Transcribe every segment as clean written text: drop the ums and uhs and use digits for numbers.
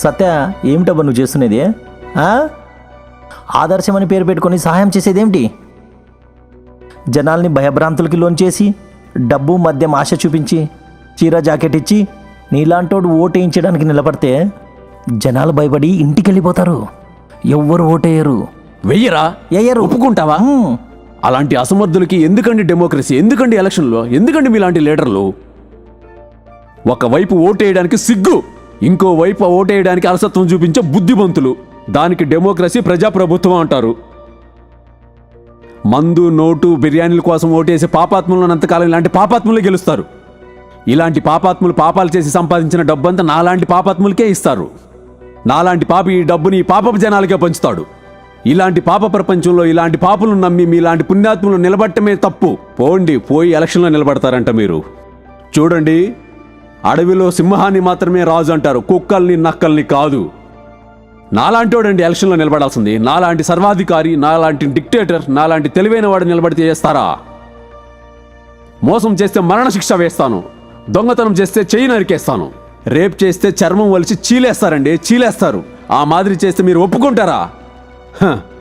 సత్య, ఏమిటబ్బా నువ్వు చేస్తున్నది? ఆదర్శం అని పేరు పెట్టుకొని సహాయం చేసేదేమిటి? జనాల్ని భయభ్రాంతులకి లోంచేసి డబ్బు మద్యం ఆశ చూపించి చీర జాకెట్ ఇచ్చి నీలాంటోడు ఓటేయించడానికి నిలబడితే జనాలు భయపడి ఇంటికి వెళ్ళిపోతారు. ఎవ్వరు ఓటేయరు. వెయ్యరా? ఎయ్యరు. ఒప్పుకుంటావా? అలాంటి అసమర్థులకి ఎందుకండి డెమోక్రసీ? ఎందుకండి ఎలక్షన్లో? ఎందుకండి మీలాంటి లీడర్లు? ఒకవైపు ఓటేయడానికి సిగ్గు, ఇంకోవైపు ఓటేయడానికి అలసత్వం చూపించే బుద్ధిమంతులు. దానికి డెమోక్రసీ, ప్రజాప్రభుత్వం అంటారు. మందు, నోటు, బిర్యానీల కోసం ఓటేసే పాపాత్ములు అనంతకాలం ఇలాంటి పాపాత్ములే గెలుస్తారు. ఇలాంటి పాపాత్ములు పాపాలు చేసి సంపాదించిన డబ్బంతా నాలాంటి పాపాత్ములకే ఇస్తారు. నాలాంటి పాపి ఈ డబ్బుని ఈ పాపపు జనాలకే పంచుతాడు. ఇలాంటి పాప ప్రపంచంలో ఇలాంటి పాపులను నమ్మి మీలాంటి పుణ్యాత్ములు నిలబడటమే తప్పు. పోయి ఎలక్షన్లో నిలబడతారంట మీరు. చూడండి, అడవిలో సింహాన్ని మాత్రమే రాజు అంటారు, కుక్కల్ని నక్కల్ని కాదు. నాలాంటోడండి ఎలక్షన్లో నిలబడాల్సింది. నాలాంటి సర్వాధికారి, నాలాంటి డిక్టేటర్, నాలాంటి తెలివైన వాడు నిలబడితే చేస్తారా? మోసం చేస్తే మరణశిక్ష వేస్తాను, దొంగతనం చేస్తే చెయ్యి నరికేస్తాను, రేప్ చేస్తే చర్మం వలిచి చీలేస్తారండి, చీలేస్తారు. ఆ మాదిరి చేస్తే మీరు ఒప్పుకుంటారా?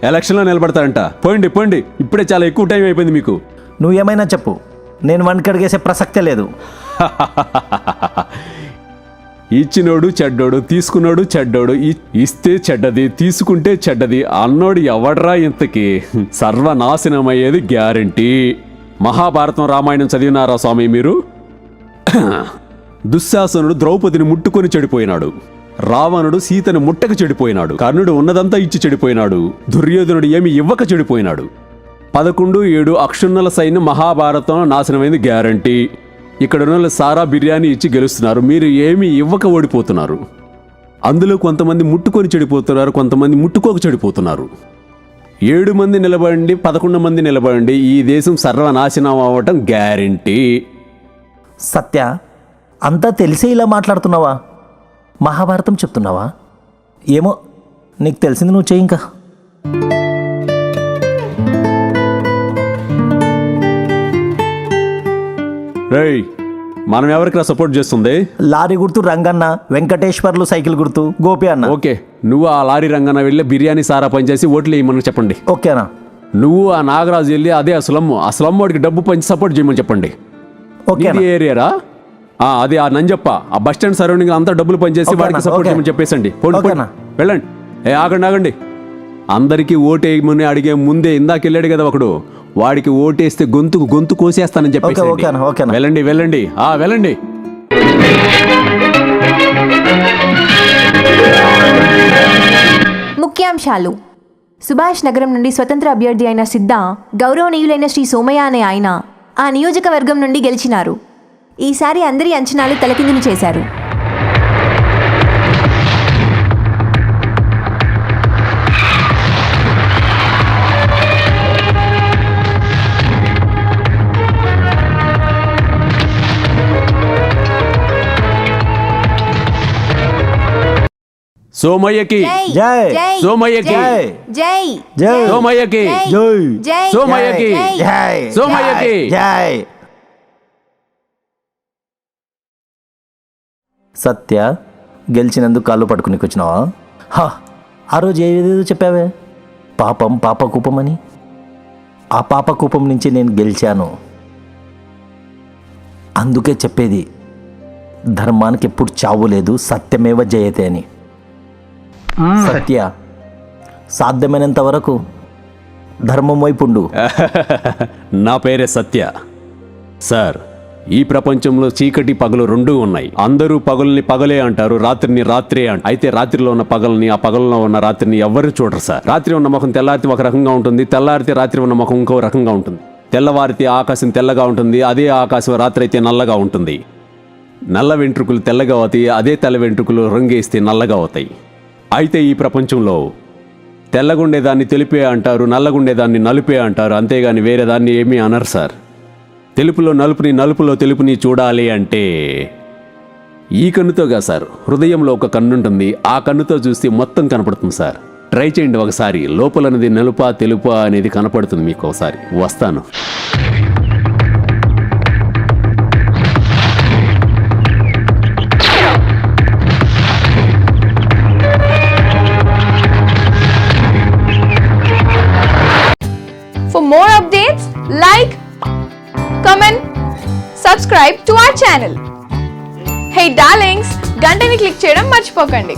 ఎలక్షన్లో నిలబడతారంట. పోండి, ఇప్పుడే చాలా ఎక్కువ టైం అయిపోయింది మీకు. నువ్వేమైనా చెప్పు, నేను వెనకడిగేసే ప్రసక్తే లేదు. ఇచ్చినోడు చెడ్డోడు, తీసుకున్నాడు చెడ్డోడు. ఇస్తే చెడ్డది, తీసుకుంటే చెడ్డది అన్నోడు ఎవడ్రా ఇంతకి? సర్వనాశనమయ్యేది గ్యారంటీ. మహాభారతం, రామాయణం చదివినారా స్వామి మీరు? దుశ్శాసనుడు ద్రౌపదిని ముట్టుకొని చెడిపోయినాడు. రావణుడు సీతను ముట్టక చెడిపోయినాడు. కర్ణుడు ఉన్నదంతా ఇచ్చి చెడిపోయినాడు. దుర్యోధనుడు ఏమి ఇవ్వక చెడిపోయినాడు. 11-7 అక్షున్నల సైన్యం మహాభారతం నాశనమైంది గ్యారంటీ. ఇక్కడ ఉన్న సారా బిర్యానీ ఇచ్చి గెలుస్తున్నారు. మీరు ఏమి ఇవ్వక ఓడిపోతున్నారు. అందులో కొంతమంది ముట్టుకొని చెడిపోతున్నారు, కొంతమంది ముట్టుకోక చెడిపోతున్నారు. 7 మంది నిలబడండి, 11 మంది నిలబడండి, ఈ దేశం సర్వనాశనం అవ్వటం గ్యారంటీ. సత్య, అంతా తెలిసే ఇలా మాట్లాడుతున్నావా? మహాభారతం చెప్తున్నావా? ఏమో, నీకు తెలిసింది నువ్వు చెయ్యి. ఇంకా రేయ్, మనం ఎవరికి సపోర్ట్ చేస్తుంది? లారీ గుర్తు రంగన్న, వెంకటేశ్వర్లు సైకిల్ గుర్తు గోపి అన్న. ఓకే, నువ్వు ఆ లారీ రంగన్న వెళ్ళి బిర్యానీ సారా పనిచేసి ఓట్లు వేయమని చెప్పండి. ఓకేనా? నువ్వు ఆ నాగరాజు వెళ్ళి అదే ఆ స్లమ్ వాడికి డబ్బు పంచి సపోర్ట్ చేయమని చెప్పండి. ఓకే ఏరియారా? అది ఆ నంజప్ప, ఆ బస్ స్టాండ్ సరౌండింగ్ అంతా డబ్బులు పనిచేసి వాడికి సపోర్ట్ చేయమని చెప్పేసండి. వెళ్ళండి. ఆగండి. అందరికీ ఓటేయమని అడిగే ముందే ఇందాకెళ్ళాడు కదా ఒకడు, వాడికి ఓటేస్తే గొంతు కోసేస్తానని చెప్పేసి వెళ్ళండి. వెళ్ళండి. ముఖ్యాంశాలు. సుభాష్ నగరం నుండి స్వతంత్ర అభ్యర్థి అయిన సిద్ధ, గౌరవనీయులైన శ్రీ సోమయ్య అనే ఆయన ఆ నియోజకవర్గం నుండి గెలిచినారు. ఈసారి అందరి అంచనాలు తలకిందులు చేశారు. సోమయ్యకి జై, సోమయ్యకి జై, సోమయ్యకి జై, సోమయ్యకి సోమయ్యకి జై. సత్య, గెలిచినందుకు కాళ్ళు పట్టుకునికి వచ్చినావా? ఆ రోజు ఏదేదో చెప్పావే, పాపకూపం అని. ఆ పాపకూపం నుంచి నేను గెలిచాను. అందుకే చెప్పేది, ధర్మానికి ఎప్పుడు చావు లేదు, సత్యమేవ జయతే అని. సత్య, సాధ్యమైనంత వరకు ధర్మం వైపు ఉండు. నా పేరే సత్య సార్. ఈ ప్రపంచంలో చీకటి పగలు రెండూ ఉన్నాయి. అందరూ పగల్ని పగలే అంటారు, రాత్రిని రాత్రే అంటారు. అయితే రాత్రిలో ఉన్న పగల్ని, ఆ పగల్లో ఉన్న రాత్రిని ఎవ్వరూ చూడరు సార్. రాత్రి ఉన్న ముఖం తెల్లారితే ఒక రకంగా ఉంటుంది, తెల్లారితే రాత్రి ఉన్న ముఖం ఇంకో రకంగా ఉంటుంది. తెల్లవారితే ఆకాశం తెల్లగా ఉంటుంది, అదే ఆకాశం రాత్రి అయితే నల్లగా ఉంటుంది. నల్ల వెంట్రుకలు తెల్లగా అవుతాయి, అదే తెల్ల వెంట్రుకలు రంగేస్తే నల్లగా అవుతాయి. అయితే ఈ ప్రపంచంలో తెల్లగుండేదాన్ని తెలిపే అంటారు, నల్లగుండేదాన్ని నలుపే అంటారు, అంతేగాని వేరే దాన్ని ఏమీ అనరు సార్. తెలుపులో నలుపుని, నలుపులో తెలుపుని చూడాలి అంటే ఈ కన్నుతోగా సార్. హృదయంలో ఒక కన్నుంటుంది, ఆ కన్నుతో చూస్తే మొత్తం కనపడుతుంది సార్. ట్రై చేయండి ఒకసారి. లోపలనేది నలుపా తెలుపా అనేది కనపడుతుంది మీకు. ఒకసారి వస్తాను. subscribe to our channel. Hey darlings, గంటని click చేయడం మర్చిపోకండి.